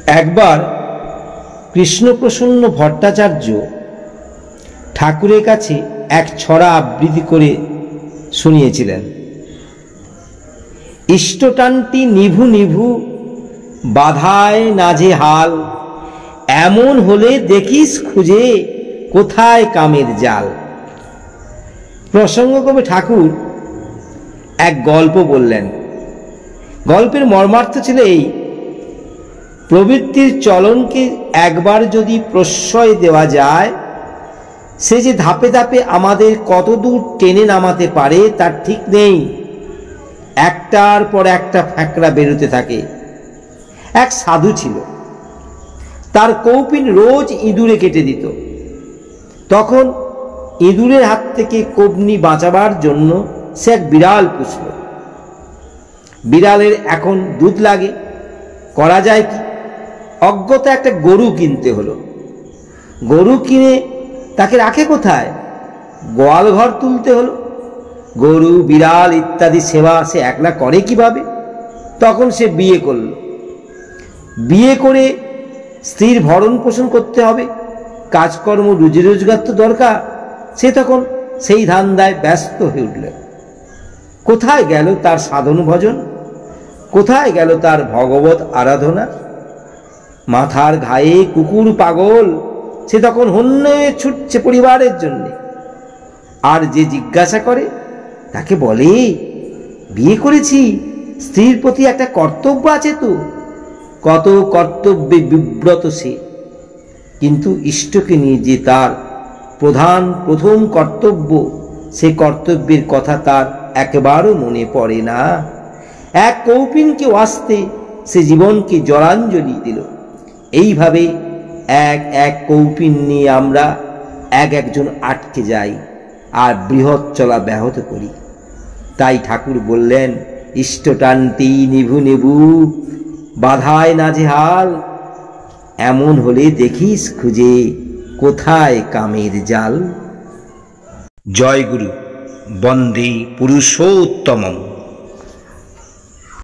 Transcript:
একবার কৃষ্ণপ্রসন্ন ভট্টাচার্য ঠাকুরের কাছে এক ছড়া আবৃত্তি করে শুনিয়েছিলেন। ইষ্টটানটি নিভু নিভু বাধায় নাজে হাল, এমন হলে দেখিস খুঁজে কোথায় কামের জাল। প্রসঙ্গক্রমে ঠাকুর এক গল্প বললেন। গল্পের মর্মার্থ ছিল এই: প্রবৃত্তির চলনকে একবার যদি প্রশ্রয় দেওয়া যায়, সে যে ধাপে ধাপে আমাদের কতদূর টেনে নামাতে পারে তার ঠিক নেই। একটার পর একটা ফ্যাকড়া বেরোতে থাকে। এক সাধু ছিল, তার কৌপিন রোজ ইঁদুরে কেটে দিত। তখন ইঁদুরের হাত থেকে কবনি বাঁচাবার জন্য সে এক বিড়াল পুষল। বিড়ালের এখন দুধ লাগে, করা যায় কি? অজ্ঞতা একটা গরু কিনতে হলো। গরু কিনে তাকে রাখে কোথায়? গোয়াল ঘর তুলতে হলো। গরু বিড়াল ইত্যাদি সেবা সে একলা করে কিভাবে? তখন সে বিয়ে করল। বিয়ে করে স্ত্রীর ভরণ পোষণ করতে হবে, কাজকর্ম রুজি রোজগার তো দরকার। সে তখন সেই ধান্দায় ব্যস্ত হয়ে উঠল। কোথায় গেল তার সাধন ভজন? কোথায় গেল তার ভগবত আরাধনা? মাথার ঘায়ে কুকুর পাগল, সে তখন হন্য হয়ে ছুটছে পরিবারের জন্যে। আর যে জিজ্ঞাসা করে তাকে বলে, বিয়ে করেছি, স্ত্রীর প্রতি একটা কর্তব্য আছে তো। কত কর্তব্যে বিব্রত সে, কিন্তু ইষ্টকে নিয়ে যে তার প্রথম কর্তব্য, সে কর্তব্যের কথা তার একেবারও মনে পড়ে না। এক কৌপিনকে ওয়াস্তে সে জীবনকে জলাঞ্জলি দিল। এইভাবে এক এক কৌপিন নিয়ে আমরা একজন আটকে যাই আর বৃহৎ চলা ব্যাহত করি। তাই ঠাকুর বললেন, ইষ্টটানটি নিভু নিভু বাধায় নাজেহাল, এমন হলে দেখিস খুঁজে কোথায় কামের জাল। জয় গুরু। বন্দে পুরুষোত্তমম।